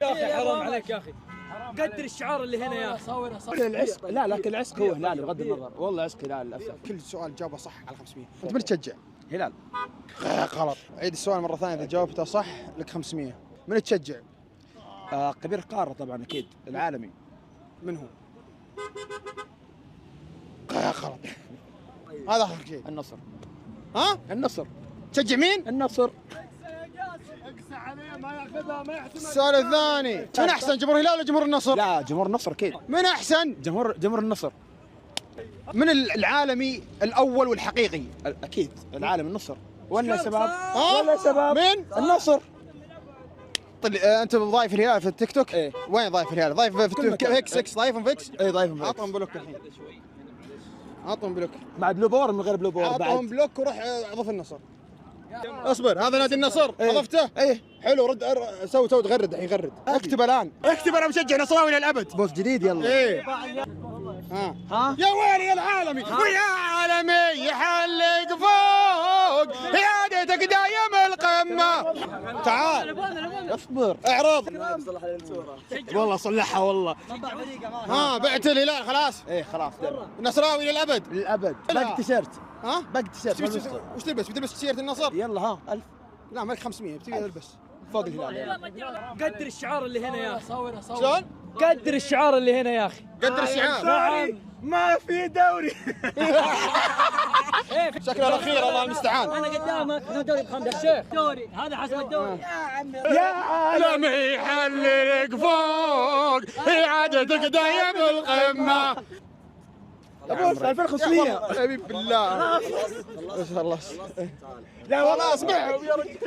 يا اخي حرام عليك يا اخي، قدر الشعار اللي هنا يا اخي. العسك لا، لكن العسك هو هلال بغض النظر، والله عسك هلال للاسف. كل سؤال جاوبه صح على 500. انت من تشجع؟ هلال. غلط. عيد السؤال مره ثانيه، اذا جاوبته صح لك 500. من تشجع؟ كبير قاره طبعا اكيد العالمي. من هو؟ غلط. هذا اخر شيء. النصر. ها؟ النصر. تشجع مين؟ النصر. السؤال الثاني، من احسن جمهور الهلال ولا جمهور النصر؟ لا جمهور النصر اكيد. من احسن؟ جمهور النصر. من العالمي الاول والحقيقي؟ اكيد العالم النصر. ولا شباب. شباب. ها؟ ولا شباب. مين؟ النصر. طيب انت ضايف الهلال في التيك توك؟ ايه. وين ضايف الهلال؟ ضايف في فيكس 6 ضايفهم فيكس؟ اي ضايفهم. عطهم بلوك الحين. عطهم بلوك. مع بلو باور من غير بلو باور عطهم بعد. بلوك وروح اضف النصر. اصبر، هذا نادي النصر. ايه. اضفته؟ ايه. حلو، رد سوي تغرد الحين، غرد. اكتب الان، اكتب انا مشجع نصراوي للابد. بوست جديد يلا. ايه. ها؟ يا ويلي يا العالمي، ويا عالمي يحلق فوق عيادتك دايم القمه. تعال اصبر. اعرض. والله صلحها والله. بعت الهلال خلاص. ايه خلاص نصراوي للابد. للابد. لا. باقي تيشيرت. ها؟ باقي تيشيرت. وش تلبس؟ بتلبس تيشيرت النصر؟ يلا ها 1000. لا مالك 500، بتبي تلبس فوق الهلال. قدر الشعار اللي هنا يا اخي. شلون؟ قدر الشعار اللي هنا يا اخي. قدر الشعار. نعم. ما في دوري. شكله الاخير، الله المستعان. انا قدامك دوري بخمسة شيخ. دوري هذا حسب الدوري. يا عالم. لم يحلق فوق عادتك دايم القمه. ابوس 2500. حبيب بالله. خلاص. لا والله اسمعهم يا رجال.